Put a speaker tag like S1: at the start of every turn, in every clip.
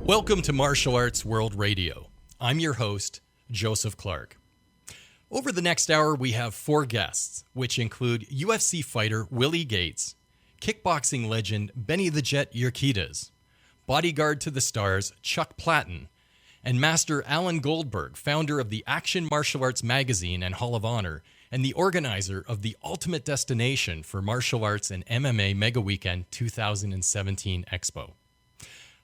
S1: Welcome to Martial Arts World Radio. I'm your host, Joseph Clark. Over the next hour, we have 4 guests, which include UFC fighter Willie Gates, kickboxing legend Benny the Jet URQUIDEZ, bodyguard to the stars Chuck Platten, and Master Alan Goldberg, founder of the Action Martial Arts Magazine and Hall of Honor, and the organizer of the ultimate destination for martial arts and MMA Mega Weekend 2017 Expo.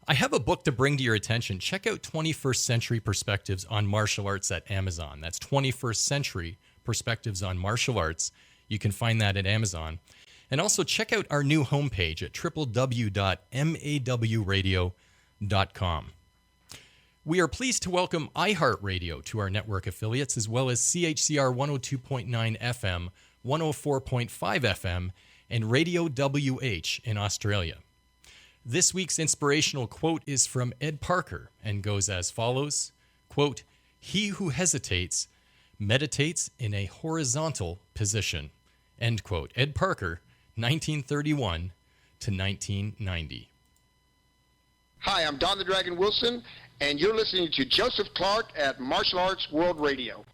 S1: I have a book to bring to your attention. Check out 21st Century Perspectives on Martial Arts at Amazon. That's 21st Century Perspectives on Martial Arts. You can find that at Amazon. And also check out our new homepage at www.mawradio.com. We are pleased to welcome iHeartRadio to our network affiliates, as well as CHCR 102.9 FM, 104.5 FM, and Radio WH in Australia. This week's inspirational quote is from Ed Parker and goes as follows, quote, "He who hesitates meditates in a horizontal position," end quote. Ed Parker, 1931 to 1990.
S2: Hi, I'm Don the Dragon Wilson, and you're listening to Joseph Clark at Martial Arts World Radio.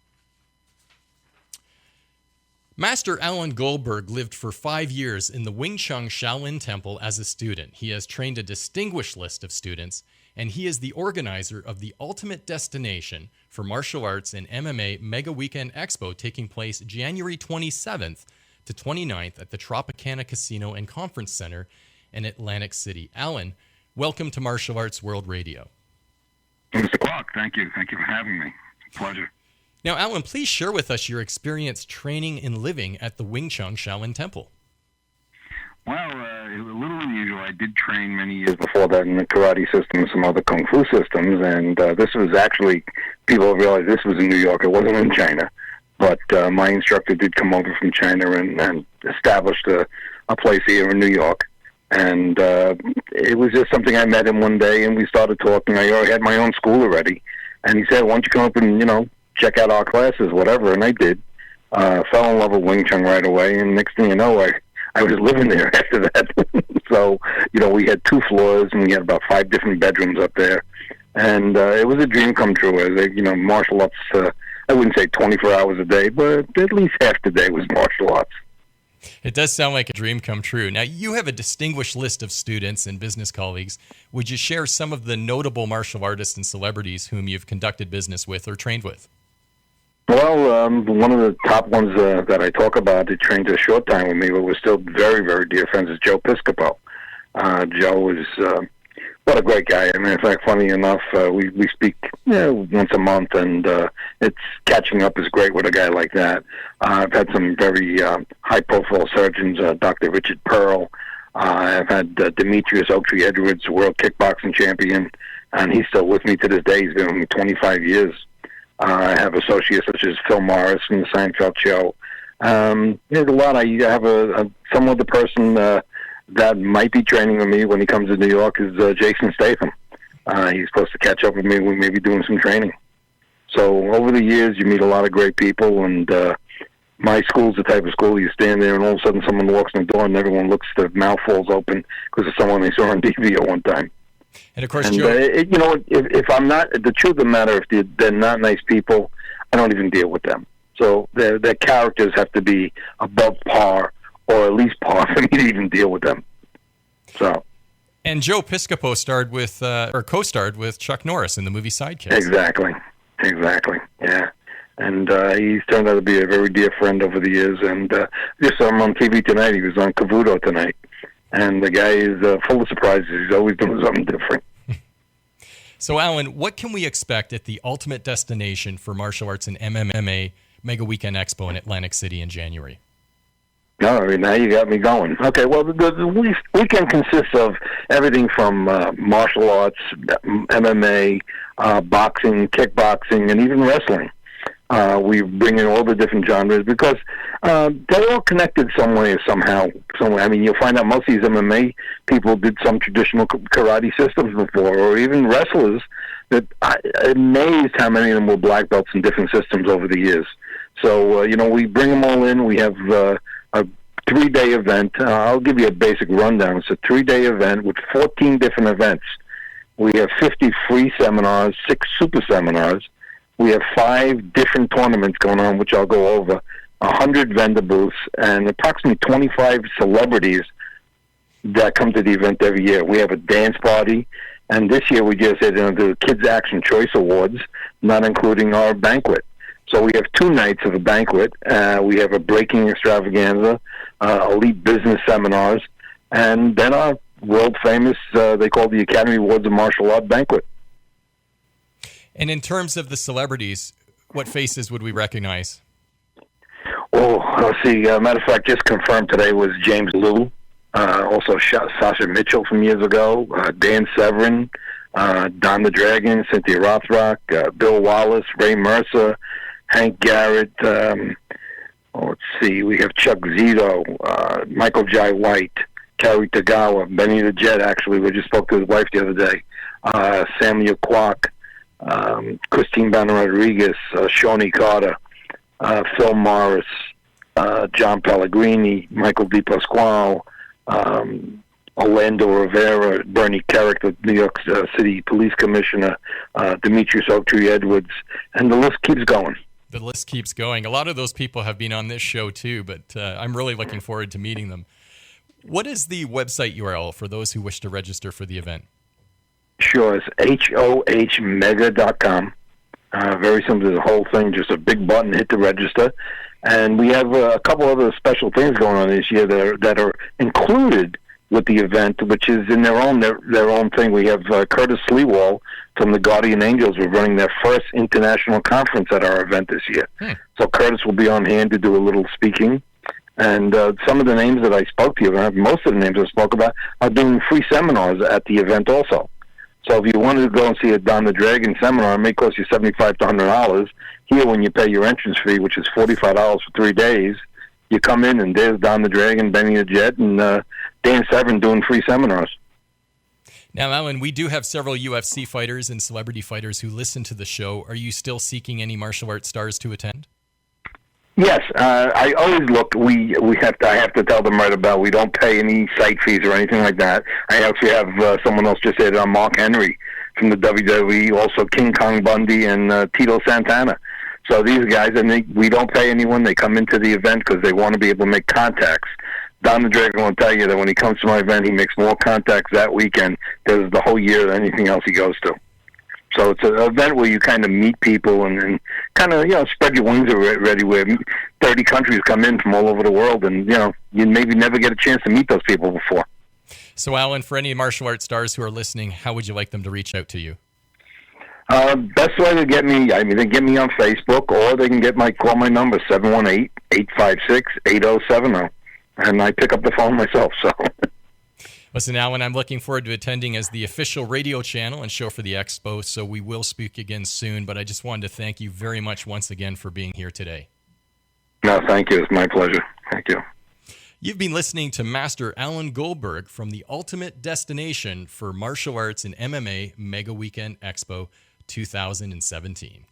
S2: Master
S1: Alan Goldberg lived for 5 years in the Wing Chun Shaolin Temple as a student. He has trained a distinguished list of students, and he is the organizer of the ultimate destination for martial arts and MMA Mega Weekend Expo taking place January 27th to 29th at the Tropicana Casino and Conference Center in Atlantic City. Alan, welcome to Martial Arts World Radio.
S3: Mr. Clark, thank you. Thank you for having me. It's a pleasure.
S1: Now, Alan, please share with us your experience training and living at the Wing Chun Shaolin Temple.
S3: Well, it was a little unusual. I did train many years before that in the karate system and some other kung fu systems, and this was actually, people realize this was in New York. It wasn't in China, but my instructor did come over from China and established a place here in New York. And it was just something I met him one day, and we started talking. I already had my own school already, and he said, "Why don't you come up and, check out our classes, whatever," and I did. Fell in love with Wing Chun right away, and next thing you know, I was living there after that. So, we had 2 floors, and we had about 5 different bedrooms up there, and it was a dream come true. Martial arts, I wouldn't say 24 hours a day, but at least half the day was martial arts.
S1: It does sound like a dream come true. Now, you have a distinguished list of students and business colleagues. Would you share some of the notable martial artists and celebrities whom you've conducted business with or trained with?
S3: Well, one of the top ones that I talk about that trained a short time with me, but was still very, very dear friends, is Joe Piscopo. Joe is, what a great guy. I mean, in fact, funny enough, we speak once a month, and it's catching up is great with a guy like that. I've had some very high-profile surgeons, Dr. Richard Pearl. I've had Demetrius Oaktree Edwards, world kickboxing champion, and he's still with me to this day. He's been with me 25 years. I have associates such as Phil Morris from the Seinfeld show. There's a lot. I have some other person that might be training with me when he comes to New York is Jason Statham. He's supposed to catch up with me. We may be doing some training. So over the years, you meet a lot of great people, and my school's the type of school you stand there and all of a sudden someone walks in the door and everyone looks, their mouth falls open because of someone they saw on TV at one time.
S1: And of course,
S3: Joe, if I'm not, the truth of the matter, if they're not nice people, I don't even deal with them. So their characters have to be above par, or at least par, for me to even deal with them. So.
S1: And Joe Piscopo starred with, or co-starred with Chuck Norris in the movie Sidekicks.
S3: Exactly, yeah. And he's turned out to be a very dear friend over the years. And just saw him on TV tonight. He was on Cavuto tonight. And the guy is full of surprises. He's always doing something different.
S1: So, Alan, what can we expect at the ultimate destination for martial arts and MMA Mega Weekend Expo in Atlantic City in January?
S3: No, now you got me going. Okay, well, the weekend consists of everything from martial arts, MMA, boxing, kickboxing, and even wrestling. We bring in all the different genres because they're all connected some way or somehow. I mean, you'll find out most of these MMA people did some traditional karate systems before, or even wrestlers. That I'm amazed how many of them were black belts in different systems over the years. So, we bring them all in. We have a 3-day event. I'll give you a basic rundown. It's a 3-day event with 14 different events. We have 50 free seminars, 6 super seminars. We have 5 different tournaments going on, which I'll go over, 100 vendor booths, and approximately 25 celebrities that come to the event every year. We have a dance party, and this year we just had the Kids Action Choice Awards, not including our banquet. So we have 2 nights of a banquet. We have a breaking extravaganza, elite business seminars, and then our world-famous, they call the Academy Awards of Martial Art banquet.
S1: And in terms of the celebrities, what faces would we recognize?
S3: Oh, let's see. Matter of fact, just confirmed today was James Liu, also Sasha Mitchell from years ago, Dan Severin, Don the Dragon, Cynthia Rothrock, Bill Wallace, Ray Mercer, Hank Garrett. Let's see. We have Chuck Zito, Michael Jai White, Carrie Tagawa, Benny the Jet, actually. We just spoke to his wife the other day. Samuel Kwok, Christine Banner Rodriguez, Shawnee Carter, Phil Morris, John Pellegrini, Michael DePasquale, Orlando Rivera, Bernie Carrick, the New York City Police Commissioner, Demetrius Oaktree Edwards, and the list keeps going.
S1: The list keeps going. A lot of those people have been on this show too, but I'm really looking forward to meeting them. What is the website URL for those who wish to register for the event?
S3: Sure, it's hohmega.com. Very simple, the whole thing, just a big button, hit the register. And we have a couple other special things going on this year that are included with the event, which is in their own thing. We have Curtis Leewall from the Guardian Angels. We're running their first international conference at our event this year. So Curtis will be on hand to do a little speaking. And some of the names that I spoke to you about, most of the names I spoke about, are doing free seminars at the event also. So if you wanted to go and see a Don the Dragon seminar, it may cost you $75 to $100. Here, when you pay your entrance fee, which is $45 for 3 days, you come in and there's Don the Dragon, Benny the Jet, and Dan Severn doing free seminars.
S1: Now, Alan, we do have several UFC fighters and celebrity fighters who listen to the show. Are you still seeking any martial arts stars to attend?
S3: Yes, I always look. I have to tell them right about. We don't pay any site fees or anything like that. I actually have someone else just said Mark Henry from the WWE, also King Kong Bundy and Tito Santana. So these guys, we don't pay anyone. They come into the event because they want to be able to make contacts. Don the Dragon will tell you that when he comes to my event, he makes more contacts that weekend than the whole year than anything else he goes to. So it's an event where you kind of meet people and kind of, spread your wings already, where 30 countries come in from all over the world, and, you maybe never get a chance to meet those people before.
S1: So, Alan, for any martial arts stars who are listening, how would you like them to reach out to you?
S3: Best way to get me, they can get me on Facebook, or they can call my number, 718-856-8070. And I pick up the phone myself, so...
S1: Listen, Alan, I'm looking forward to attending as the official radio channel and show for the Expo, so we will speak again soon, but I just wanted to thank you very much once again for being here today.
S3: No, thank you. It's my pleasure. Thank you.
S1: You've been listening to Master Alan Goldberg from the ultimate destination for martial arts and MMA Mega Weekend Expo 2017.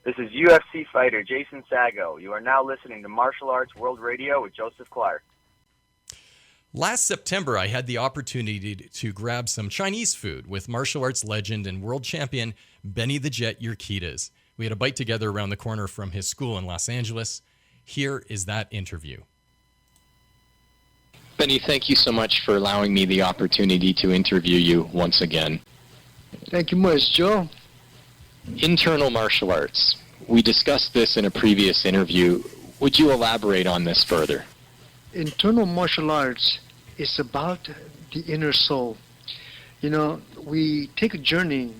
S4: This is UFC fighter Jason Sago. You are now listening to Martial Arts World Radio with Joseph Clark.
S1: Last September, I had the opportunity to grab some Chinese food with martial arts legend and world champion Benny the Jet URQUIDEZ. We had a bite together around the corner from his school in Los Angeles. Here is that interview.
S5: Benny, thank you so much for allowing me the opportunity to interview you once again.
S6: Thank you much, Joe.
S5: Internal martial arts. We discussed this in a previous interview. Would you elaborate on this further?
S6: Internal martial arts is about the inner soul. We take a journey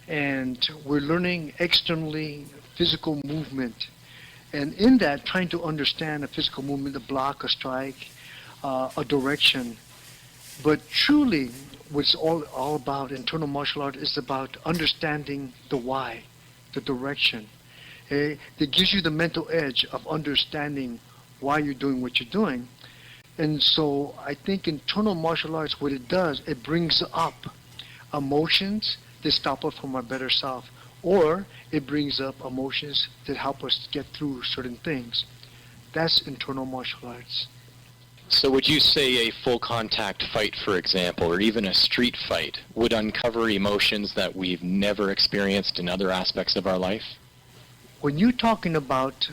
S6: and we're learning externally physical movement. And in that, trying to understand a physical movement, a block, a strike, a direction. But truly, what's all about internal martial art is about understanding the why, the direction. That gives you the mental edge of understanding why you're doing what you're doing. And so I think internal martial arts, what it does, it brings up emotions that stop us from our better self, or it brings up emotions that help us get through certain things. That's internal martial arts.
S5: So would you say a full contact fight, for example, or even a street fight would uncover emotions that we've never experienced in other aspects of our life?
S6: When you're talking about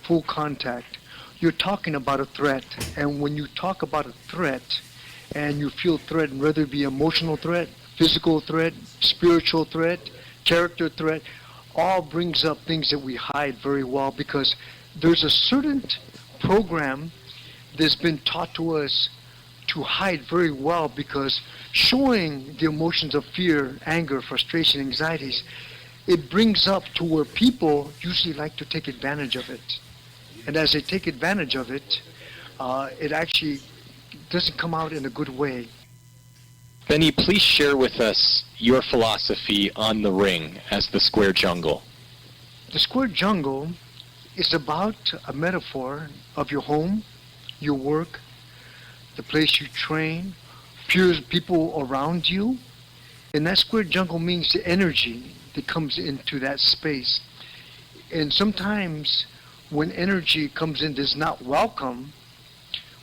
S6: full contact, you're talking about a threat. And when you talk about a threat and you feel threatened, whether it be emotional threat, physical threat, spiritual threat, character threat, all brings up things that we hide very well, because there's a certain program that's been taught to us to hide very well, because showing the emotions of fear, anger, frustration, anxieties, it brings up to where people usually like to take advantage of it. And as they take advantage of it, it actually doesn't come out in a good way.
S5: Benny, please share with us your philosophy on the ring as the square jungle.
S6: The square jungle is about a metaphor of your home, your work, the place you train, people around you. And that square jungle means the energy that comes into that space. And sometimes when energy comes in that's not welcome,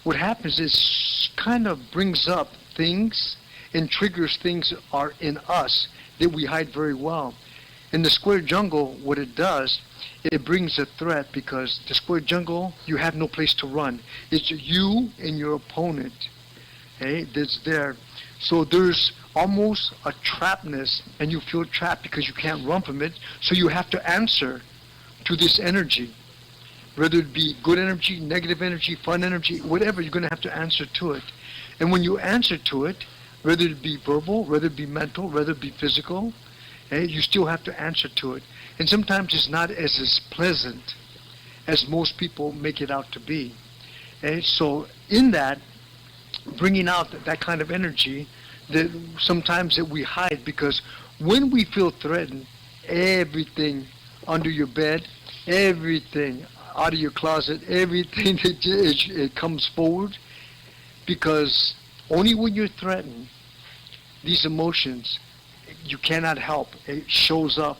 S6: what happens is kind of brings up things and triggers things that are in us that we hide very well. In the square jungle, what it does, it brings a threat, because the square jungle, you have no place to run. It's you and your opponent, okay, that's there. So there's almost a trapness, and you feel trapped because you can't run from it, so you have to answer to this energy. Whether it be good energy, negative energy, fun energy, whatever, you're going to have to answer to it. And when you answer to it, whether it be verbal, whether it be mental, whether it be physical, you still have to answer to it. And sometimes it's not as pleasant as most people make it out to be. So in that, bringing out that kind of energy, that sometimes that we hide, because when we feel threatened, everything under your bed, everything out of your closet, everything it comes forward, because only when you're threatened, these emotions, you cannot help. It shows up.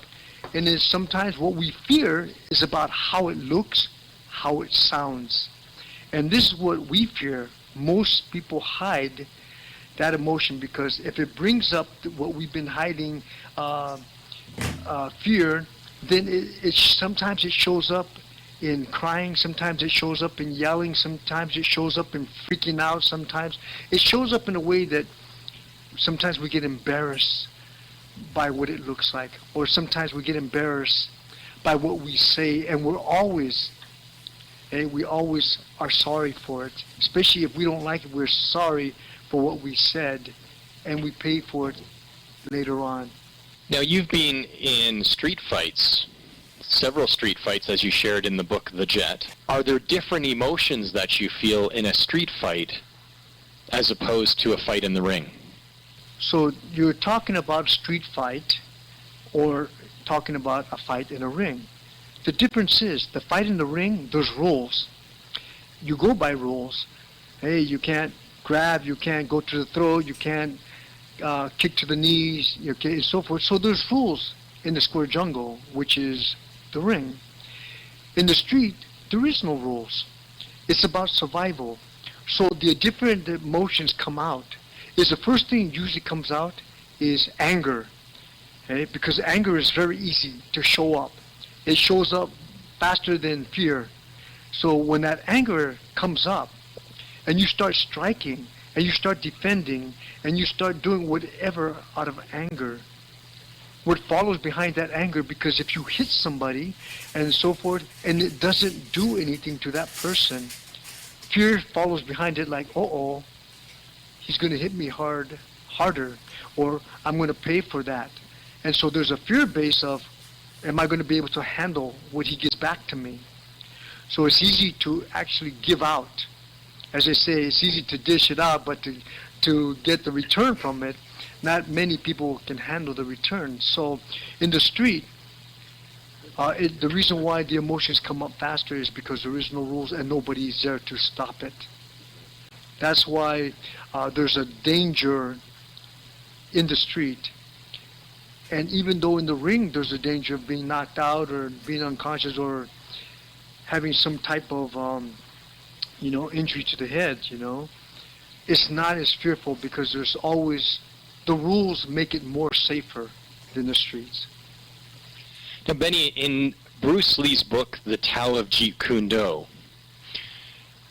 S6: And it's sometimes what we fear is about how it looks, how it sounds. And this is what we fear. Most people hide that emotion, because if it brings up what we've been hiding, fear, then sometimes it shows up in crying, sometimes it shows up in yelling, sometimes it shows up in freaking out, sometimes it shows up in a way that sometimes we get embarrassed by what it looks like, or sometimes we get embarrassed by what we say, and we always are sorry for it. Especially if we don't like it, we're sorry for what we said, and we pay for it later on.
S5: Now, you've been in street fights, several street fights, as you shared in the book The Jet. Are there different emotions that you feel in a street fight as opposed to a fight in the ring?
S6: So you're talking about a street fight or talking about a fight in a ring. The difference is, the fight in the ring, there's rules. You go by rules. Hey, you can't grab, you can't go to the throat, you can't kick to the knees, okay, and so forth. So there's rules in the square jungle, which is the ring. In the street, there is no rules. It's about survival. So the different emotions come out. Is the first thing usually comes out is anger, okay? Because anger is very easy to show up. It shows up faster than fear. So when that anger comes up, and you start striking, and you start defending, and you start doing whatever out of anger, what follows behind that anger, because if you hit somebody and so forth, and it doesn't do anything to that person, fear follows behind it like, uh-oh, he's going to hit me harder, or I'm going to pay for that. And so there's a fear base of, am I going to be able to handle what he gets back to me? So it's easy to actually give out. As I say, it's easy to dish it out, but to get the return from it, not many people can handle the return. So in the street, the reason why the emotions come up faster is because there is no rules and nobody is there to stop it. That's why there's a danger in the street. And even though in the ring there's a danger of being knocked out or being unconscious or having some type of injury to the head, it's not as fearful because there's always, the rules make it more safer than the streets.
S5: Now, Benny, in Bruce Lee's book, The Tao of Jeet Kune Do,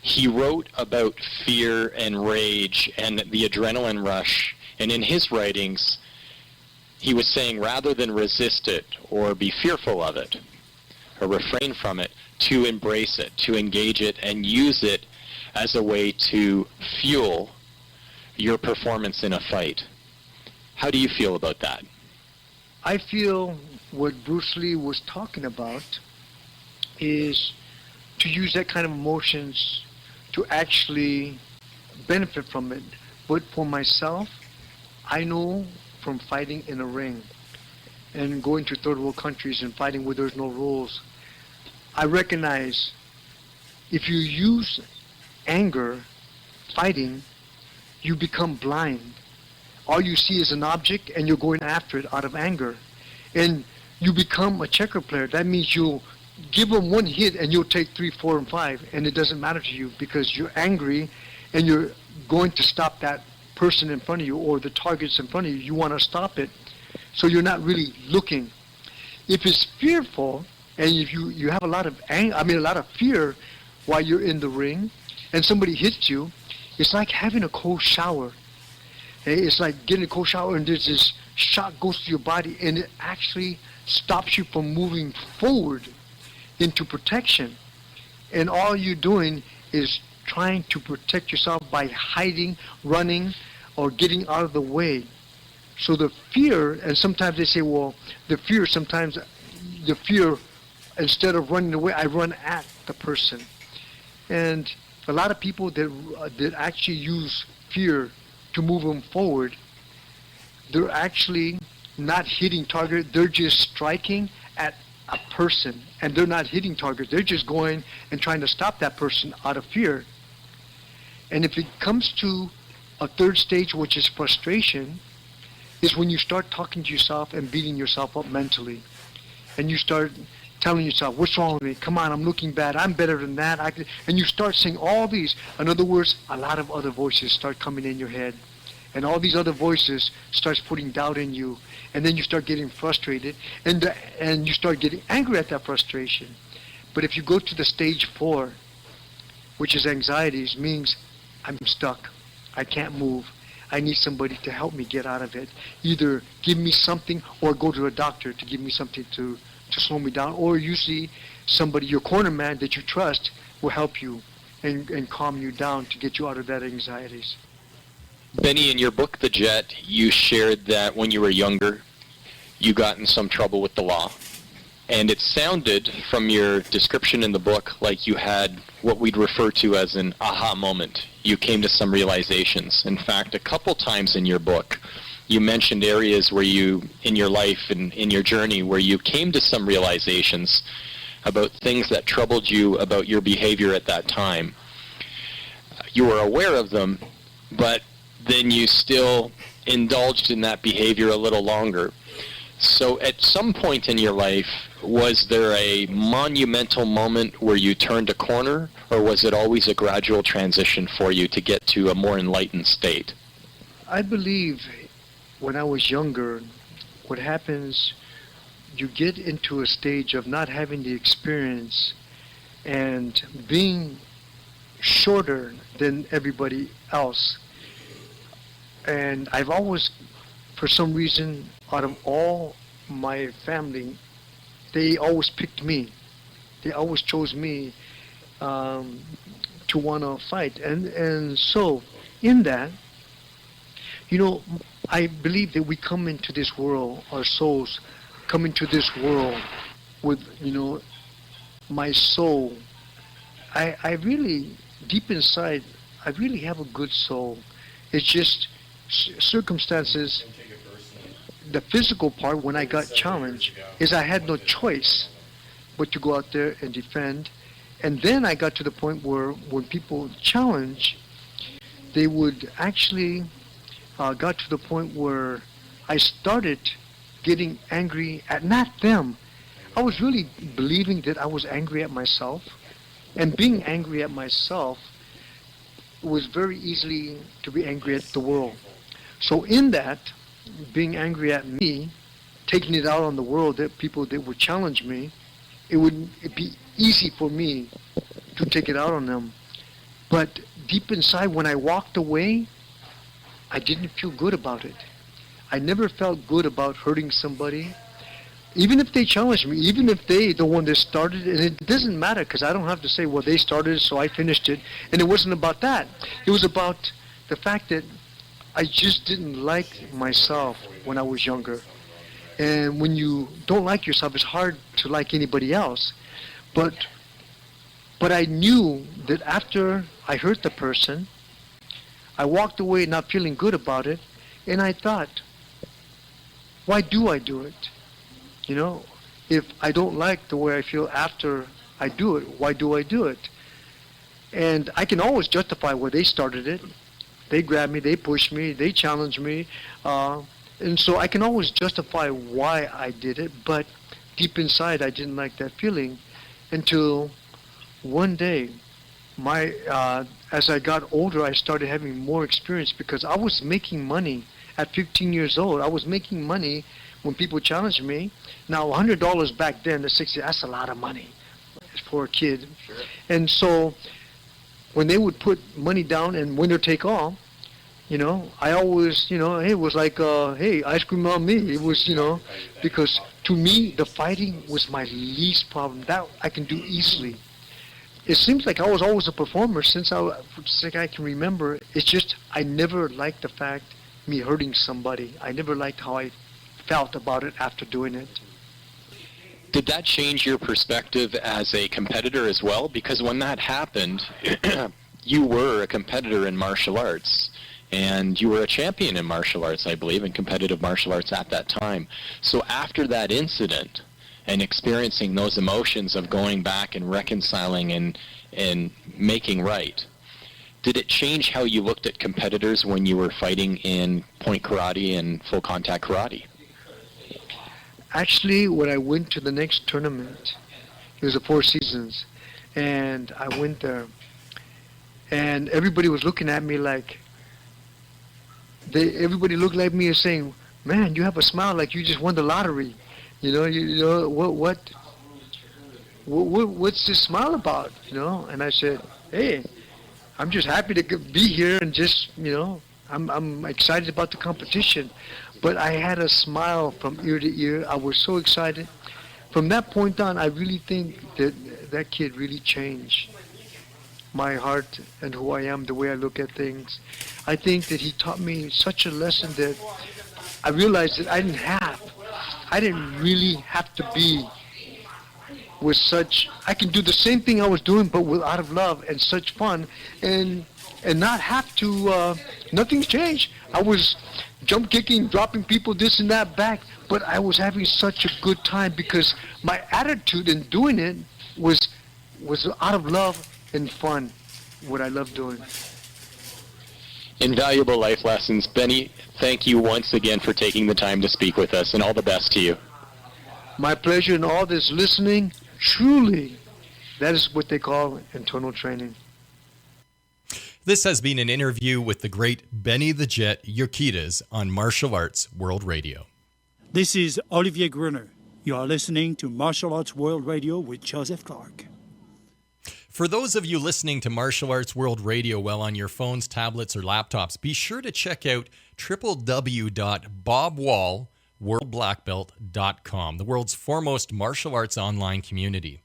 S5: he wrote about fear and rage and the adrenaline rush, and in his writings, he was saying rather than resist it or be fearful of it or refrain from it, to embrace it, to engage it, and use it as a way to fuel your performance in a fight. How do you feel about that?
S6: I feel what Bruce Lee was talking about is to use that kind of emotions to actually benefit from it. But for myself, I know from fighting in a ring and going to third world countries and fighting where there's no rules, I recognize if you use anger, fighting, you become blind. All you see is an object and you're going after it out of anger. And you become a checker player. That means you'll give them one hit and you'll take 3, 4, and 5, and it doesn't matter to you because you're angry and you're going to stop that person in front of you or the targets in front of you. You want to stop it. So you're not really looking. If it's fearful and if you have a lot of a lot of fear while you're in the ring and somebody hits you, it's like having a cold shower. It's like getting a cold shower and there's this shock goes to your body and it actually stops you from moving forward into protection. And all you're doing is trying to protect yourself by hiding, running, or getting out of the way. So the fear, and sometimes they say, well, the fear, instead of running away, I run at the person. And a lot of people that actually use fear to move them forward, they're actually not hitting target, they're just striking at a person, and they're not hitting targets, they're just going and trying to stop that person out of fear. And if it comes to a third stage, which is frustration, is when you start talking to yourself and beating yourself up mentally. And you start telling yourself, what's wrong with me? Come on, I'm looking bad. I'm better than that. And you start saying all these. In other words, a lot of other voices start coming in your head. And all these other voices starts putting doubt in you. And then you start getting frustrated. And you start getting angry at that frustration. But if you go to the stage 4, which is anxieties, means I'm stuck. I can't move. I need somebody to help me get out of it. Either give me something or go to a doctor to give me something to slow me down. Or usually somebody, your corner man that you trust, will help you and calm you down to get you out of that anxieties.
S5: Benny, in your book, The Jet, you shared that when you were younger, you got in some trouble with the law. And it sounded, from your description in the book, like you had what we'd refer to as an aha moment. You came to some realizations. In fact, a couple times in your book, you mentioned areas where you, in your life and in your journey, where you came to some realizations about things that troubled you about your behavior at that time. You were aware of them, but then you still indulged in that behavior a little longer. So at some point in your life, was there a monumental moment where you turned a corner, or was it always a gradual transition for you to get to a more enlightened state?
S6: I believe when I was younger, what happens, you get into a stage of not having the experience and being shorter than everybody else. And I've always, for some reason, out of all my family, they always picked me. They always chose me to want to fight. And so, in that, I believe that we come into this world, our souls come into this world with, my soul. I really, deep inside, I really have a good soul. It's just circumstances. The physical part, when I got challenged, is I had no choice but to go out there and defend. And then I got to the point where when people challenge, they would actually got to the point where I started getting angry at not them. I was really believing that I was angry at myself. And being angry at myself it was very easily to be angry at the world. So in that, being angry at me, taking it out on the world, that people that would challenge me, it'd be easy for me to take it out on them. But deep inside, when I walked away, I didn't feel good about it. I never felt good about hurting somebody, even if they challenged me, even if they the one that started it. And it doesn't matter, because I don't have to say, well, they started it, so I finished it. And it wasn't about that. It was about the fact that I just didn't like myself when I was younger. And when you don't like yourself, it's hard to like anybody else. But I knew that after I hurt the person, I walked away not feeling good about it, and I thought, why do I do it? You know, if I don't like the way I feel after I do it, why do I do it? And I can always justify why they started it. They grabbed me, they pushed me, they challenged me. And so I can always justify why I did it, but deep inside I didn't like that feeling until one day, as I got older, I started having more experience because I was making money at 15 years old. I was making money when people challenged me. Now, $100 back then, the 60, that's a lot of money for a kid. Sure. And so when they would put money down and winner take all, you know, I always, you know, hey, it was like, hey, ice cream on me. It was, you know, because to me, the fighting was my least problem. That I can do easily. It seems like I was always a performer since I can remember. It's just I never liked the fact me hurting somebody. I never liked how I felt about it after doing it.
S5: Did that change your perspective as a competitor as well? Because when that happened, you were a competitor in martial arts, and you were a champion in martial arts, I believe, in competitive martial arts at that time. So after that incident and experiencing those emotions of going back and reconciling and making right, did it change how you looked at competitors when you were fighting in point karate and full contact karate?
S6: Actually, when I went to the next tournament, it was the Four Seasons, and I went there, and everybody was looking at me like, everybody looked at me and saying, man, you have a smile like you just won the lottery. You know, what's this smile about? You know, and I said, hey, I'm just happy to be here and just, you know, I'm excited about the competition. But I had a smile from ear to ear. I was so excited. From that point on, I really think that kid really changed my heart and who I am, the way I look at things. I think that he taught me such a lesson that I realized that I didn't really have to be with such, I can do the same thing I was doing, but with out of love and such fun, and not have to, nothing's changed. I was jump kicking, dropping people, this and that back, but I was having such a good time because my attitude in doing it was out of love and fun, what I love doing.
S5: Invaluable life lessons. Benny, thank you once again for taking the time to speak with us, and all the best to you.
S6: My pleasure, and all this listening, truly, that is what they call internal training.
S1: This has been an interview with the great Benny the Jet URQUIDEZ on Martial Arts World Radio.
S7: This is Olivier Gruner. You are listening to Martial Arts World Radio with Joseph Clark.
S1: For those of you listening to Martial Arts World Radio while on your phones, tablets, or laptops, be sure to check out www.bobwallworldblackbelt.com, the world's foremost martial arts online community.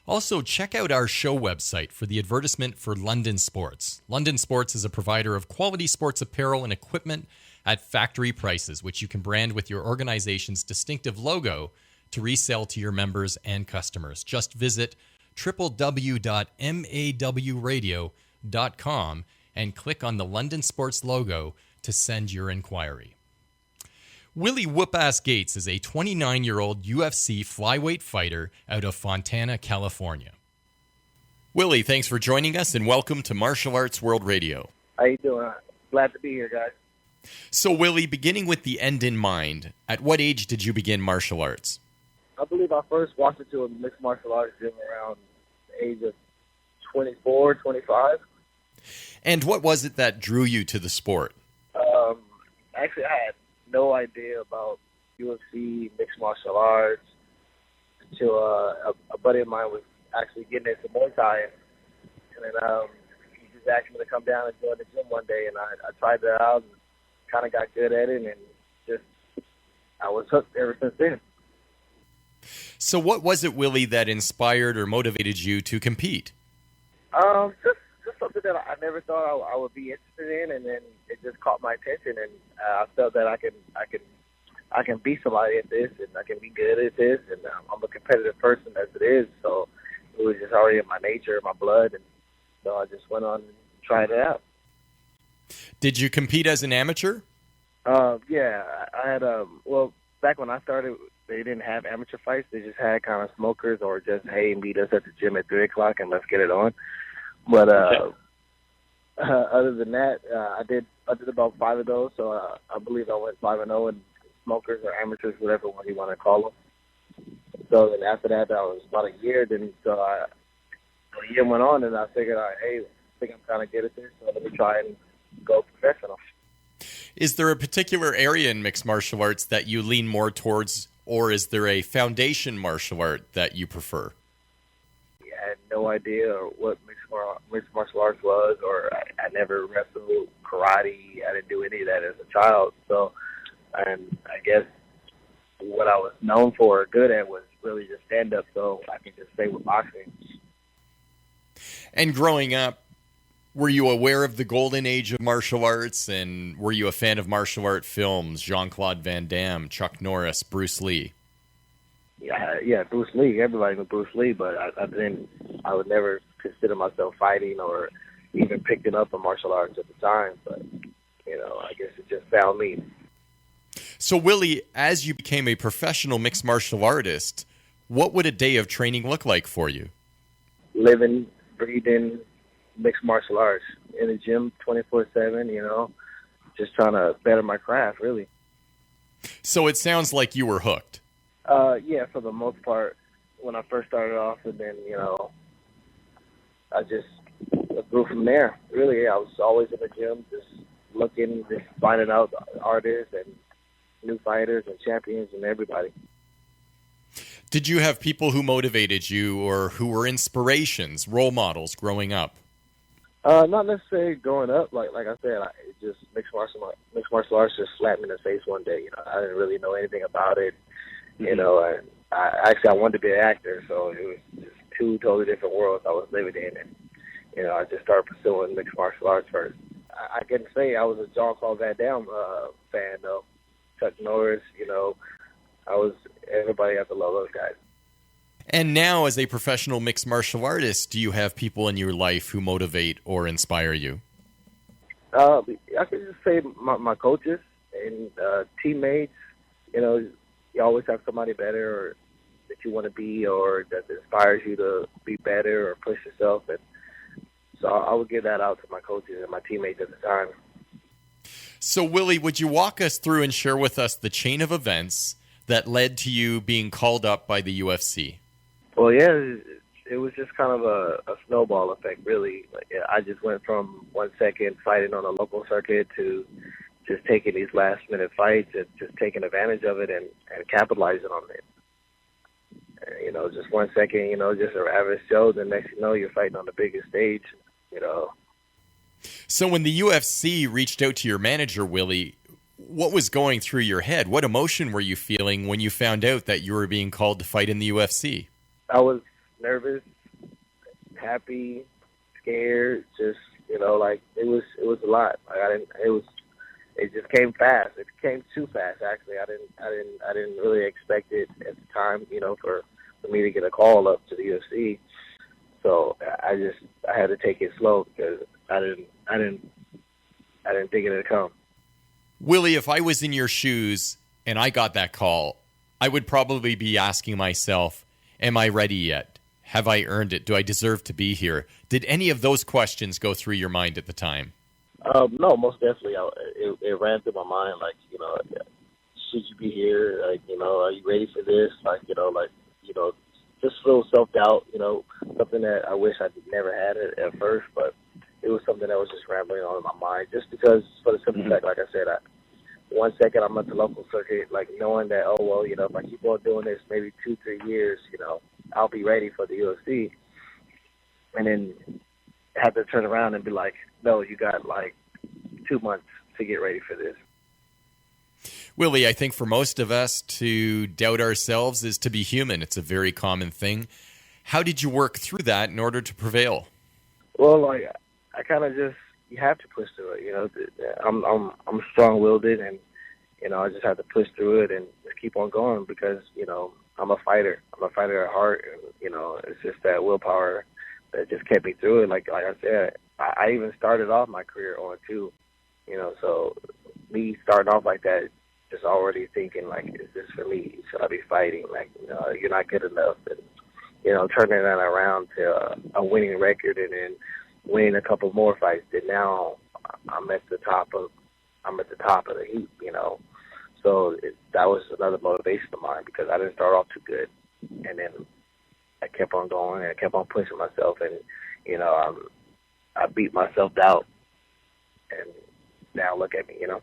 S1: Also, check out our show website for the advertisement for London Sports. London Sports is a provider of quality sports apparel and equipment at factory prices, which you can brand with your organization's distinctive logo to resell to your members and customers. Just visit www.mawradio.com and click on the London Sports logo to send your inquiry. Willie Whoop-Ass Gates is a 29-year-old UFC flyweight fighter out of Fontana, California. Willie, thanks for joining us and welcome to Martial Arts World Radio.
S8: How you doing? Glad to be here, guys.
S1: So, Willie, beginning with the end in mind, at what age did you begin martial arts?
S8: I believe I first walked into a mixed martial arts gym around the age of 24, 25.
S1: And what was it that drew you to the sport?
S8: Actually, I had no idea about UFC, mixed martial arts, until a buddy of mine was actually getting into Muay Thai. And then he just asked me to come down and join the gym one day, and I tried that out and kind of got good at it, and just I was hooked ever since then.
S1: So what was it, Willie, that inspired or motivated you to compete?
S8: Just something that I never thought I would be interested in, and then it just caught my attention, and I felt that I can be somebody at this, and I can be good at this, and I'm a competitive person as it is, so it was just already in my nature, my blood, and so I just went on and tried it out.
S1: Did you compete as an amateur?
S8: Yeah, I had well, back when I started, they didn't have amateur fights. They just had kind of smokers or just, hey, meet us at the gym at 3 o'clock and let's get it on. But other than that, I did about 5 of those. So I believe I went 5-0 in smokers or amateurs, whatever one you want to call them. So then after that was about a year. Then a year went on, and I figured, hey, I think I'm kind of good at this, so let me try and go professional.
S1: Is there a particular area in mixed martial arts that you lean more towards, or is there a foundation martial art that you prefer?
S8: Yeah, I had no idea what mixed martial arts was, or I never wrestled karate. I didn't do any of that as a child. So, and I guess what I was known for or good at was really just stand-up, so I can just stay with boxing.
S1: And growing up, were you aware of the golden age of martial arts, and were you a fan of martial art films, Jean-Claude Van Damme, Chuck Norris, Bruce Lee?
S8: Yeah, Bruce Lee. Everybody knew Bruce Lee, but I would never consider myself fighting or even picking up a martial arts at the time. But, I guess it just found me.
S1: So, Willie, as you became a professional mixed martial artist, what would a day of training look like for you?
S8: Living, breathing, mixed martial arts in the gym 24/7, just trying to better my craft, really.
S1: So it sounds like you were hooked.
S8: Yeah, for the most part, when I first started off, and then, I just grew from there. Really, I was always in the gym, just looking, just finding out artists and new fighters and champions and everybody.
S1: Did you have people who motivated you or who were inspirations, role models growing up?
S8: Not necessarily growing up. Like I said, just mixed martial arts just slapped me in the face one day. I didn't really know anything about it. And I wanted to be an actor, so it was just 2 totally different worlds I was living in. And I just started pursuing mixed martial arts first. I can say I was a Jean-Claude Van Damme fan, though. Chuck Norris, everybody had to love those guys.
S1: And now, as a professional mixed martial artist, do you have people in your life who motivate or inspire you?
S8: I could just say my coaches and teammates. You always have somebody better or that you want to be, or that inspires you to be better or push yourself. And so I would give that out to my coaches and my teammates at the time.
S1: So, Willie, would you walk us through and share with us the chain of events that led to you being called up by the UFC?
S8: Well, yeah, it was just kind of a snowball effect, really. I just went from 1 second fighting on a local circuit to just taking these last-minute fights and just taking advantage of it and capitalizing on it. Just 1 second, just an average Joe, the next thing you know, you're fighting on the biggest stage,
S1: So when the UFC reached out to your manager, Willie, what was going through your head? What emotion were you feeling when you found out that you were being called to fight in the UFC?
S8: I was nervous, happy, scared, just, it was a lot. It just came fast. It came too fast, actually. I didn't really expect it at the time, for me to get a call up to the UFC. So I had to take it slow because I didn't think it'd come.
S1: Willie, if I was in your shoes and I got that call, I would probably be asking myself, am I ready yet? Have I earned it? Do I deserve to be here? Did any of those questions go through your mind at the time?
S8: No, most definitely. It ran through my mind, should you be here? Are you ready for this? Just a little self-doubt, something that I wish I never had it at first. But, it was something that was just rambling on in my mind, just because for the simple fact, like I said, 1 second I'm at the local circuit, like knowing that, oh, well, you know, if I keep on doing this maybe 2-3 years, you know, I'll be ready for the UFC. And then have to turn around and be like, no, you got like 2 months to get ready for this.
S1: Willie, I think for most of us to doubt ourselves is to be human. It's a very common thing. How did you work through that in order to prevail?
S8: Well, like, I kind of just, you have to push through it, you know. I'm strong-willed, and, you know, I just have to push through it and just keep on going because, you know, I'm a fighter. I'm a fighter at heart, and, you know, it's just that willpower that just kept me through it. Like I said, I even started off my career on 2, you know, so me starting off like that, just already thinking, like, is this for me? Should I be fighting? Like, you know, you're not good enough. And, you know, turning that around to a winning record and then winning a couple more fights. That now I'm at the top of the heap, you know. So that was another motivation of mine because I didn't start off too good, and then I kept on going and I kept on pushing myself, and you know, I beat myself out, and now look at me, you know.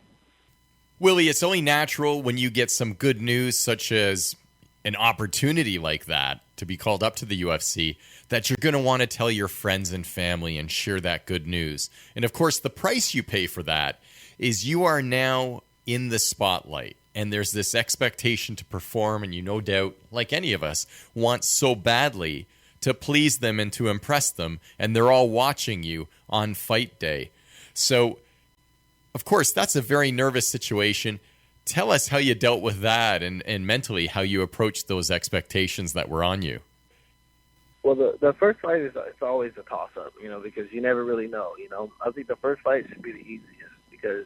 S1: Willie, it's only natural when you get some good news, such as an opportunity like that to be called up to the UFC, that you're going to want to tell your friends and family and share that good news. And of course, the price you pay for that is you are now in the spotlight, and there's this expectation to perform, and you no doubt, like any of us, want so badly to please them and to impress them, and they're all watching you on fight day. So, of course, that's a very nervous situation. Tell us how you dealt with that and mentally how you approached those expectations that were on you.
S8: Well, the first fight is it's always a toss-up, you know, because you never really know, you know. I think the first fight should be the easiest because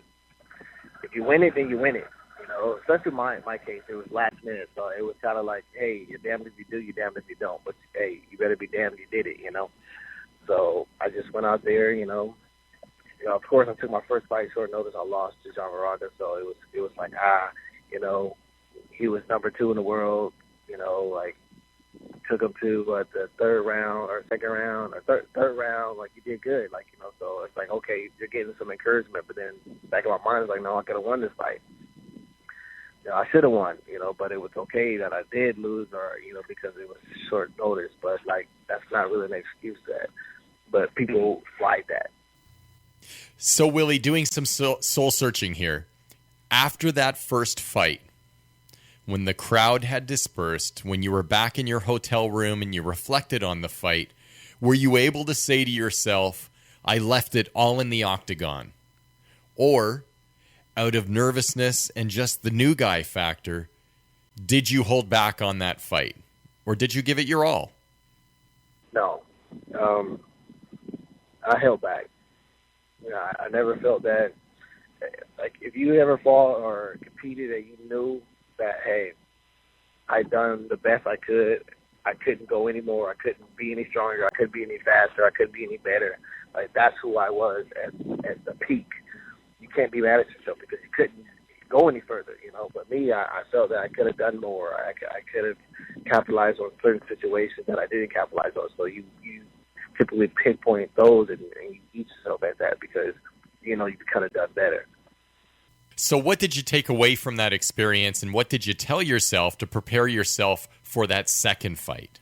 S8: if you win it, then you win it, you know. Especially in my case, it was last minute, so it was kind of like, hey, you're damned if you do, you're damned if you don't. But, hey, you better be damned you did it, you know. So I just went out there, you know. You know, of course, I took my first fight short notice. I lost to John Veranda, so it was like, you know, he was number 2 in the world. You know, like took him to the third round or second round or third round. Like, you did good, like, you know. So it's like, okay, you're getting some encouragement, but then back in my mind, it's like, no, I could have won this fight. You know, I should have won, you know, but it was okay that I did lose, or you know, because it was short notice. But like, that's not really an excuse to that. But people like that.
S1: So, Willie, doing some soul searching here. After that first fight, when the crowd had dispersed, when you were back in your hotel room and you reflected on the fight, were you able to say to yourself, I left it all in the octagon? Or, out of nervousness and just the new guy factor, did you hold back on that fight? Or did you give it your all?
S8: No. I held back. You know, I never felt that, like, if you ever fought or competed and you knew that, hey, I done the best I could, I couldn't go anymore, I couldn't be any stronger, I couldn't be any faster, I couldn't be any better. Like, that's who I was at the peak. You can't be mad at yourself because you couldn't go any further, you know. But me, I felt that I could have done more. I could have capitalized on certain situations that I didn't capitalize on. So you typically pinpoint those and you beat yourself at that because, you know, you could have done better.
S1: So what did you take away from that experience, and what did you tell yourself to prepare yourself for that second fight?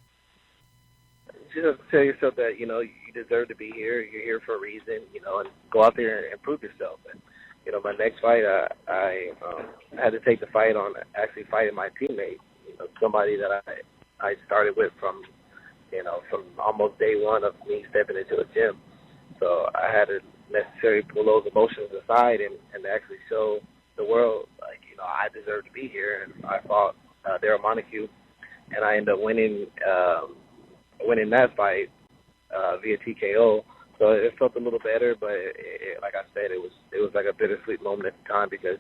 S8: Just tell yourself that, you know, you deserve to be here. You're here for a reason, you know, and go out there and prove yourself. And, you know, my next fight, I had to take the fight on actually fighting my teammate, you know, somebody that I started with from almost day one of me stepping into a gym. So I had to necessarily pull those emotions aside and actually show the world, like, you know, I deserve to be here. And I fought Daryl Montague, and I ended up winning that fight via TKO. So it felt a little better, but like I said, it was like a bittersweet moment at the time because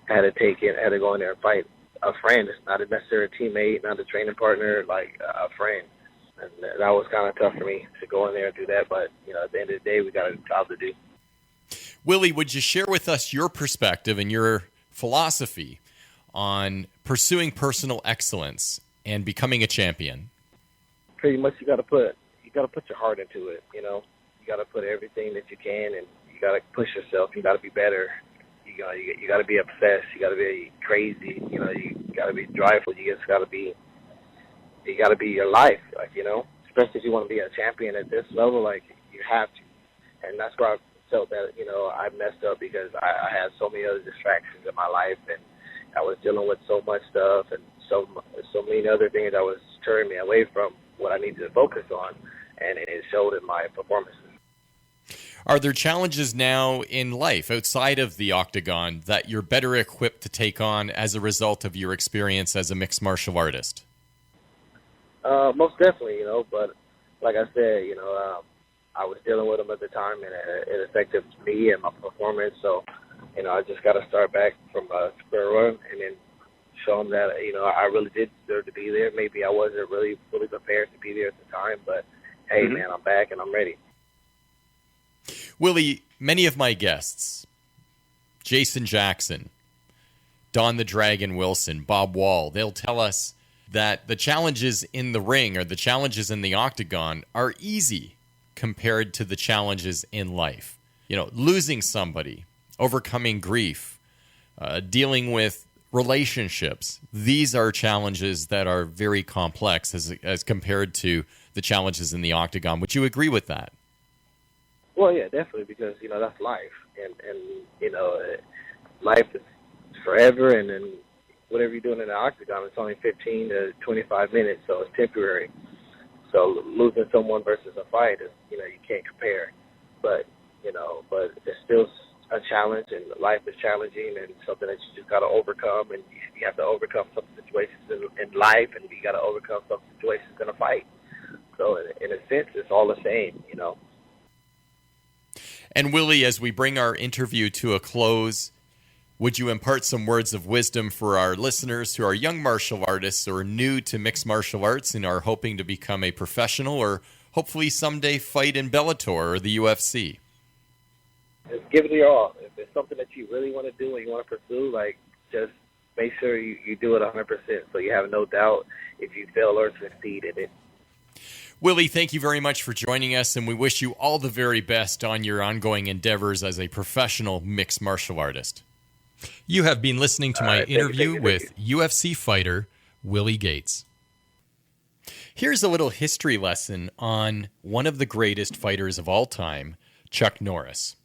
S8: I had to go in there and fight a friend, not a necessarily a teammate, not a training partner, like a friend. And that was kind of tough for me to go in there and do that. But, you know, at the end of the day, we got a job to do.
S1: Willie, would you share with us your perspective and your philosophy on pursuing personal excellence and becoming a champion?
S8: Pretty much you got to put your heart into it, you know. You got to put everything that you can, and you got to push yourself. You got to be better. You got to be obsessed. You got to be crazy. You got to be joyful. You just got to be. You got to be your life, especially if you want to be a champion at this level. You have to, and that's where I felt that I messed up because I had so many other distractions in my life, and I was dealing with so much stuff and so many other things that was turning me away from what I needed to focus on, and it showed in my performances.
S1: Are there challenges now in life outside of the octagon that you're better equipped to take on as a result of your experience as a mixed martial artist?
S8: Most definitely, but like I said, I was dealing with them at the time, and it affected me and my performance. So, I just got to start back from square one and then show them that, I really did deserve to be there. Maybe I wasn't really fully prepared to be there at the time, but hey, man, I'm back and I'm ready.
S1: Willie, many of my guests, Jason Jackson, Don the Dragon Wilson, Bob Wall, they'll tell us that the challenges in the ring or the challenges in the octagon are easy compared to the challenges in life. Losing somebody, overcoming grief, dealing with relationships. These are challenges that are very complex as compared to the challenges in the octagon. Would you agree with that?
S8: Well, yeah, definitely, because, that's life. And life is forever, and then whatever you're doing in the octagon, it's only 15 to 25 minutes, so it's temporary. So losing someone versus a fight is, you can't compare. But it's still a challenge, and life is challenging and something that you just got to overcome, and you have to overcome some situations in life, and you got to overcome some situations in a fight. So in a sense, it's all the same,
S1: And Willie, as we bring our interview to a close, would you impart some words of wisdom for our listeners who are young martial artists or new to mixed martial arts and are hoping to become a professional or hopefully someday fight in Bellator or the UFC?
S8: Just give it your all. If it's something that you really want to do and you want to pursue, just make sure you do it 100% so you have no doubt if you fail or succeed in it.
S1: Willie, thank you very much for joining us, and we wish you all the very best on your ongoing endeavors as a professional mixed martial artist. You have been listening to my interview with UFC fighter Willie Gates. Here's a little history lesson on one of the greatest fighters of all time, Chuck Norris.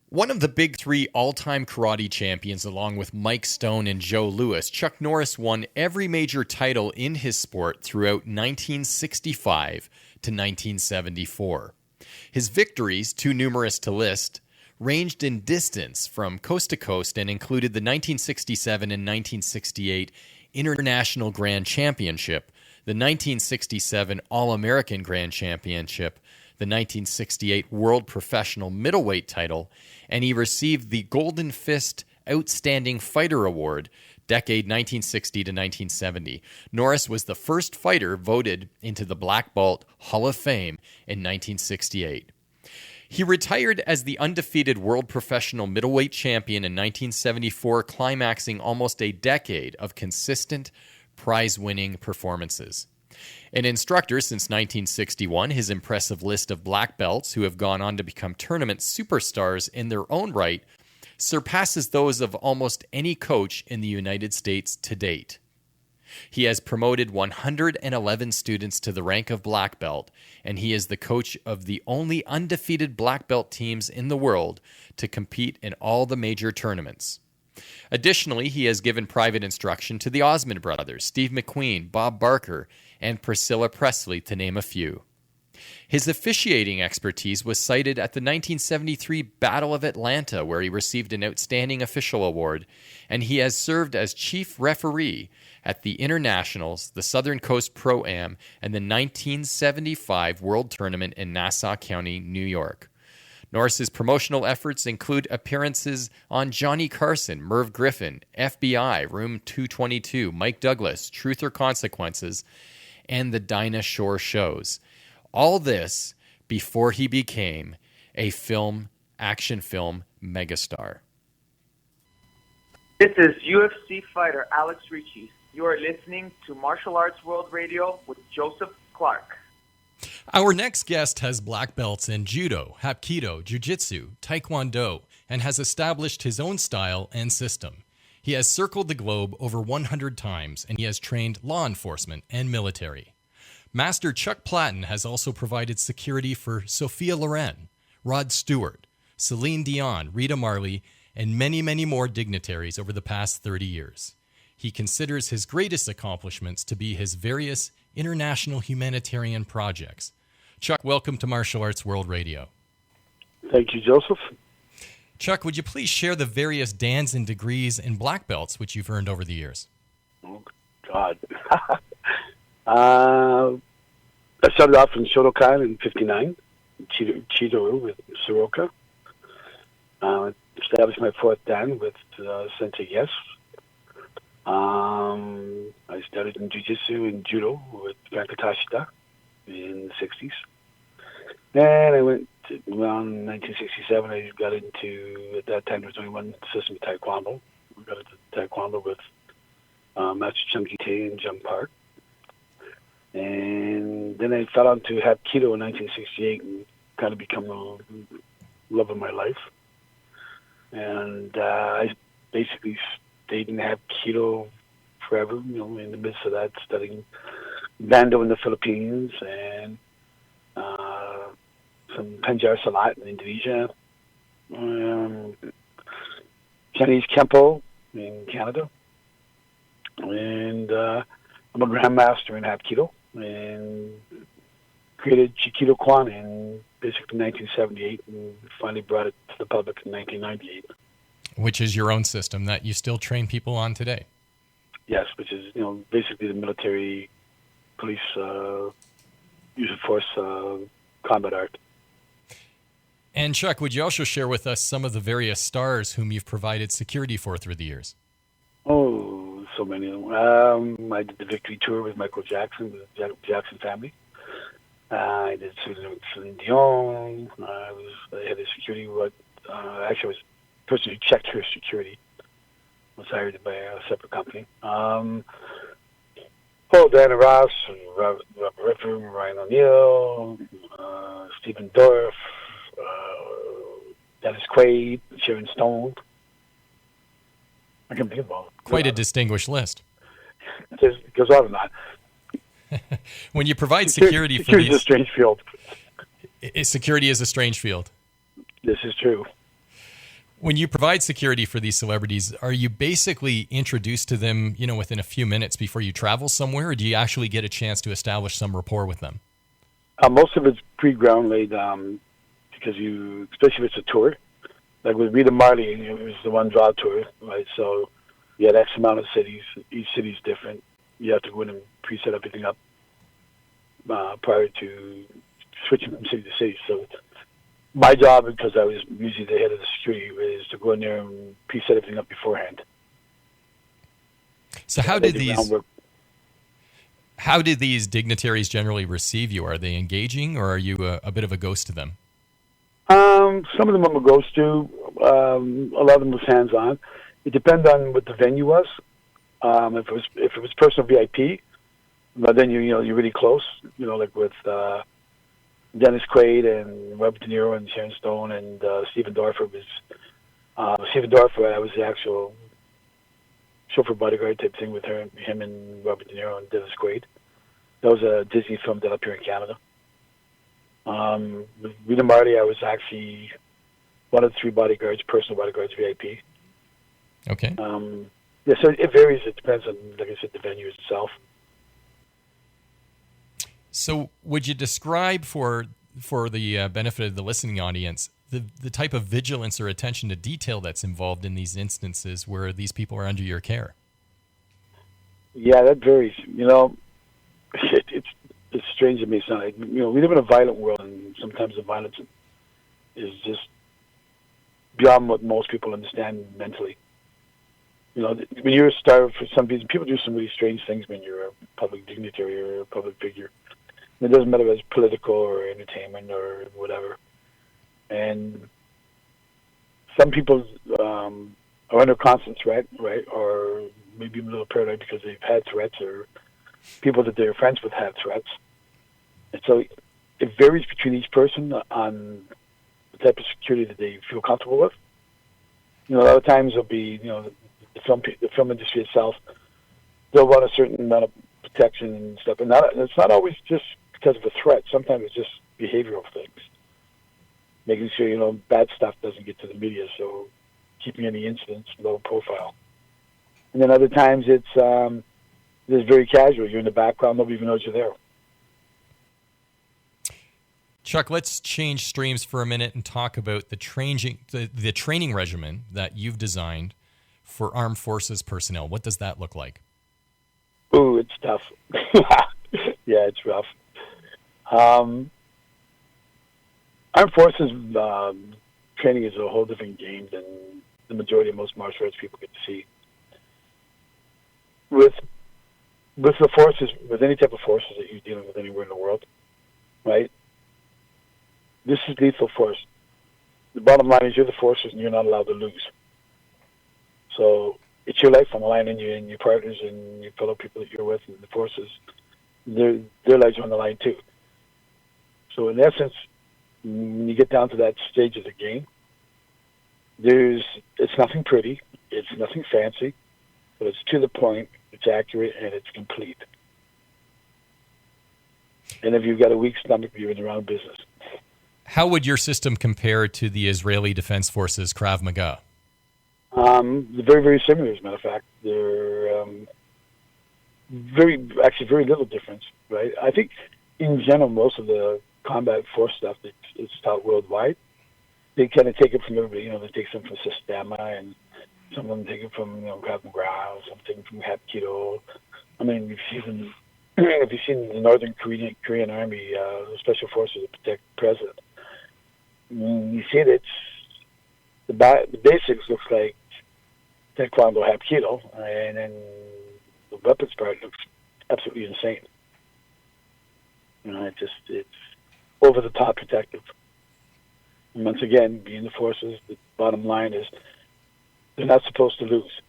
S1: One of the big three all-time karate champions, along with Mike Stone and Joe Louis, Chuck Norris won every major title in his sport throughout 1965 to 1974. His victories, too numerous to list, ranged in distance from coast to coast and included the 1967 and 1968 International Grand Championship, the 1967 All-American Grand Championship, the 1968 World Professional Middleweight title, and he received the Golden Fist Outstanding Fighter Award, decade 1960 to 1970. Norris was the first fighter voted into the Black Belt Hall of Fame in 1968. He retired as the undefeated World Professional Middleweight Champion in 1974, climaxing almost a decade of consistent prize-winning performances. An instructor since 1961, his impressive list of black belts who have gone on to become tournament superstars in their own right surpasses those of almost any coach in the United States to date. He has promoted 111 students to the rank of black belt, and he is the coach of the only undefeated black belt teams in the world to compete in all the major tournaments. Additionally, he has given private instruction to the Osmond brothers, Steve McQueen, Bob Barker, and Priscilla Presley, to name a few. His officiating expertise was cited at the 1973 Battle of Atlanta, where he received an Outstanding Official Award, and he has served as chief referee at the Internationals, the Southern Coast Pro-Am, and the 1975 World Tournament in Nassau County, New York. Norris's promotional efforts include appearances on Johnny Carson, Merv Griffin, FBI, Room 222, Mike Douglas, Truth or Consequences, and the Dinah Shore shows. All this before he became a action film megastar.
S9: This is UFC fighter Alex Ricci. You are listening to Martial Arts World Radio with Joseph Clark.
S1: Our next guest has black belts in judo, hapkido, jiu-jitsu, taekwondo, and has established his own style and system. He has circled the globe over 100 times, and he has trained law enforcement and military. Master Chuck Platten has also provided security for Sophia Loren, Rod Stewart, Celine Dion, Rita Marley, and many, many more dignitaries over the past 30 years. He considers his greatest accomplishments to be his various international humanitarian projects. Chuck, welcome to Martial Arts World Radio.
S10: Thank you, Joseph.
S1: Chuck, would you please share the various dans and degrees and black belts which you've earned over the years?
S10: Oh, God. I started off in Shotokan in 59, Chito with Soroka. Established my fourth dan with Sensei Yes. I started in Jiu-Jitsu and Judo with Franco Tashita in the 60s. And I went to, around 1967, I got into, at that time there was only one system of Taekwondo. We got into Taekwondo with Master Chunky Tay and Jump Park. And then I fell onto Hapkido in 1968 and kind of become the love of my life. And I basically stayed in Hapkido forever, in the midst of that, studying Bando in the Philippines and some Penjar Salat in Indonesia, Chinese Kempo in Canada, and I'm a grandmaster in Hapkido, and created Chiquito Kwan in basically 1978, and finally brought it to the public in 1998.
S1: Which is your own system that you still train people on today?
S10: Yes, which is basically the military, police, use of force, combat art.
S1: And Chuck, would you also share with us some of the various stars whom you've provided security for through the years?
S10: Oh, so many of them. I did the Victory Tour with Michael Jackson, with the Jackson family. I did Celine Dion. I had a security. Actually, I was the person who checked her security. Was hired by a separate company. Diana Ross, Robert Redford, Ryan O'Neill, Stephen Dorff, Dennis Quaid, Sharon Stone. I can think of all.
S1: Quite a distinguished list.
S10: It goes on and on.
S1: When you provide security for
S10: these... Security is a strange field.
S1: Security is a strange field.
S10: This is true.
S1: When you provide security for these celebrities, are you basically introduced to them, within a few minutes before you travel somewhere, or do you actually get a chance to establish some rapport with them?
S10: Most of it's pre-ground laid, because especially if it's a tour. Like with Rita Marley, it was the one draw tour, right? So you had X amount of cities. Each city's different. You have to go in and pre-set everything up prior to switching from city to city. So my job, because I was usually the head of the security, is to go in there and pre-set everything up beforehand.
S1: So how did these dignitaries generally receive you? Are they engaging, or are you a bit of a ghost to them?
S10: Some of them I'm a ghost to. A lot of them was hands-on. It depends on what the venue was. If it was personal VIP, but then you're really close. Like with Dennis Quaid and Robert De Niro and Sharon Stone and Stephen Dorfer was Stephen Dorfer. I was the actual chauffeur bodyguard type thing with him and Robert De Niro and Dennis Quaid. That was a Disney film done up here in Canada. With Rita Marley, I was actually one of the three bodyguards, personal bodyguards, VIP.
S1: Okay.
S10: Yeah, so it varies. It depends on, like I said, the venue itself.
S1: So would you describe for the benefit of the listening audience the type of vigilance or attention to detail that's involved in these instances where these people are under your care?
S10: Yeah, that varies. It's strange to me. We live in a violent world, and sometimes the violence is just beyond what most people understand mentally. When you're a star, for some reason, people do some really strange things when you're a public dignitary or a public figure. It doesn't matter if it's political or entertainment or whatever. And some people are under constant threat, right? Or maybe a little paranoid because they've had threats, or people that they're friends with have threats. And so it varies between each person on the type of security that they feel comfortable with. A lot of times it'll be, the film industry itself, they'll want a certain amount of protection and stuff. And it's not always just because of a threat. Sometimes it's just behavioral things. Making sure, bad stuff doesn't get to the media, so keeping any incidents low profile. And then other times it's very casual. You're in the background, nobody even knows you're there.
S1: Chuck, let's change streams for a minute and talk about the training regimen that you've designed for armed forces personnel. What does that look like?
S10: Ooh, it's tough. Yeah, it's rough. Armed forces training is a whole different game than the majority of most martial arts people get to see. With the forces, with any type of forces that you're dealing with anywhere in the world, right? This is lethal force. The bottom line is you're the forces and you're not allowed to lose. So it's your life on the line, and you and your partners and your fellow people that you're with and the forces, their lives are on the line too. So in essence, when you get down to that stage of the game, it's nothing pretty, it's nothing fancy, but it's to the point, it's accurate, and it's complete. And if you've got a weak stomach, you're in the wrong business.
S1: How would your system compare to the Israeli Defense Forces Krav Maga?
S10: They're very, very similar, as a matter of fact. They're very little difference, right? I think, in general, most of the combat force stuff that's taught worldwide, they kind of take it from everybody. They take some from Sistema, and some of them take it from Krav Maga, some take it from Hapkido. I mean, if you've seen the Northern Korean Army, the Special Forces that protect the president, you see that the basics looks like Taekwondo Hapkido, and then the weapons part looks absolutely insane. It's over the top protective. And once again, being the forces, the bottom line is they're not supposed to lose.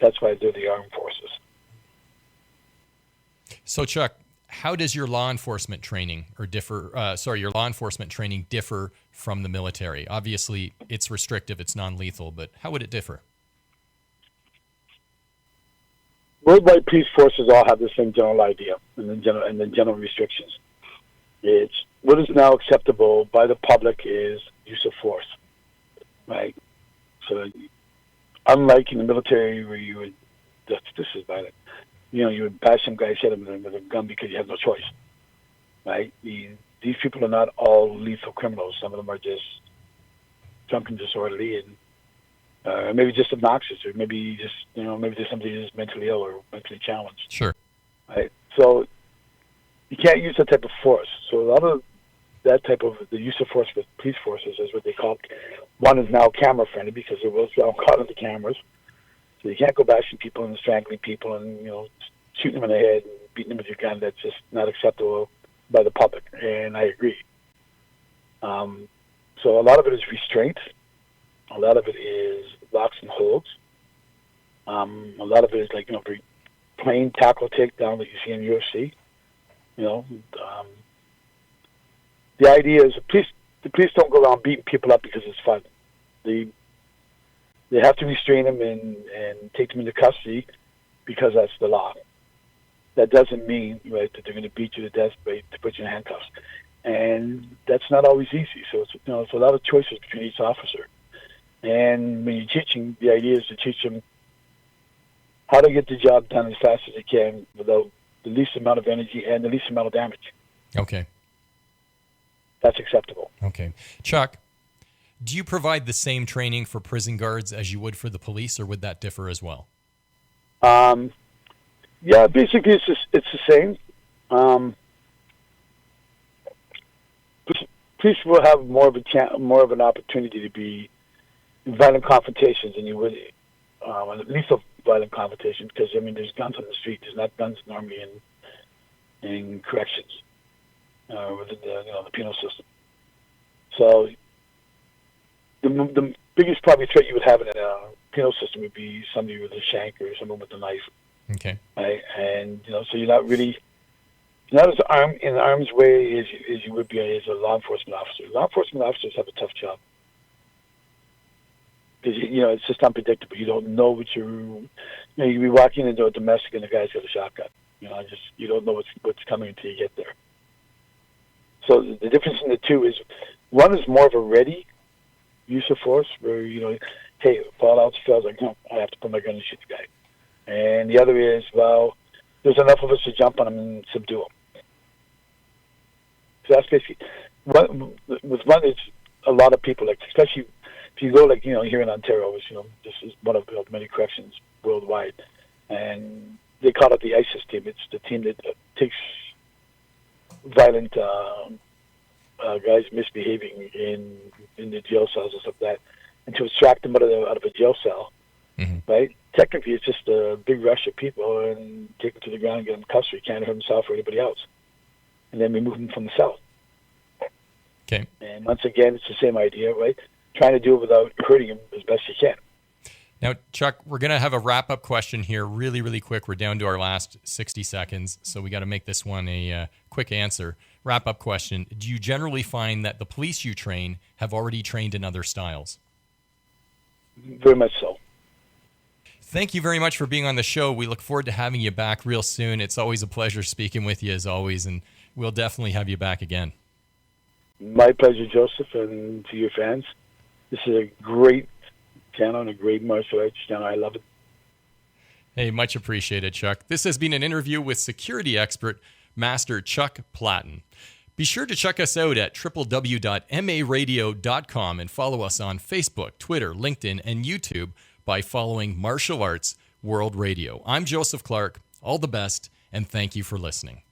S10: That's why they're the armed forces.
S1: So, Chuck, how does your law enforcement training your law enforcement training differ from the military? Obviously, it's restrictive, it's non-lethal, but how would it differ?
S10: Worldwide peace forces all have the same general idea and the general restrictions. It's what is now acceptable by the public is use of force, right? So, unlike in the military where you would, this is violent. You would bash some guy's head with a gun because you have no choice, right? These people are not all lethal criminals. Some of them are just drunk and disorderly, and maybe just obnoxious, or maybe just maybe there's somebody who's mentally ill or mentally challenged.
S1: Sure.
S10: Right. So you can't use that type of force. So a lot of that type of the use of force with police forces is what they call. One is now camera friendly because it was caught on the cameras. So you can't go bashing people and strangling people and shooting them in the head and beating them with your gun. That's just not acceptable by the public, and I agree. So a lot of it is restraint. A lot of it is locks and holds. A lot of it is like very plain tackle takedown that you see in UFC. The idea is the police don't go around beating people up because it's fun. They have to restrain them and take them into custody because that's the law. That doesn't mean, right, that they're going to beat you to death, right, to put you in handcuffs. And that's not always easy. So it's a lot of choices between each officer. And when you're teaching, the idea is to teach them how to get the job done as fast as they can without the least amount of energy and the least amount of damage.
S1: Okay.
S10: That's acceptable.
S1: Okay. Chuck, do you provide the same training for prison guards as you would for the police, or would that differ as well?
S10: Yeah, basically it's the same. Police will have more of an opportunity to be in violent confrontations than you would at least a violent confrontation, because there's guns on the street. There's not guns normally in corrections within the penal system. So the biggest probably threat you would have in a penal system would be somebody with a shank or someone with a knife.
S1: Okay.
S10: Right, and so you're not really not as in arm's way as you would be as a law enforcement officer. Law enforcement officers have a tough job because it's just unpredictable. You don't know what you be walking into a domestic and the guy's got a shotgun. You don't know what's coming until you get there. So the difference in the two is one is more of a ready use of force where hey, if all else fails, no, I have to put my gun and shoot the guy. And the other is, well, there's enough of us to jump on him and subdue him. So that's basically with one. It's a lot of people, like especially if you go here in Ontario, which this is one of the many corrections worldwide, and they call it the ISIS team. It's the team that takes violent guys misbehaving in the jail cells and stuff like that, and to extract them out of a jail cell, right? Technically, it's just a big rush of people and take them to the ground and get them cuffed so he can't hurt himself or anybody else, and then remove them from the cell.
S1: Okay.
S10: And once again, it's the same idea, right? Trying to do it without hurting him as best you can.
S1: Now, Chuck, we're going to have a wrap-up question here really, really quick. We're down to our last 60 seconds, so we got to make this one a quick answer. Wrap-up question. Do you generally find that the police you train have already trained in other styles?
S10: Very much so.
S1: Thank you very much for being on the show. We look forward to having you back real soon. It's always a pleasure speaking with you, as always, and we'll definitely have you back again.
S10: My pleasure, Joseph, and to your fans. This is a great channel and a great martial arts channel. I love it.
S1: Hey, much appreciated, Chuck. This has been an interview with security expert Master Chuck Platten. Be sure to check us out at www.maradio.com and follow us on Facebook, Twitter, LinkedIn, and YouTube by following Martial Arts World Radio. I'm Joseph Clark. All the best, and thank you for listening.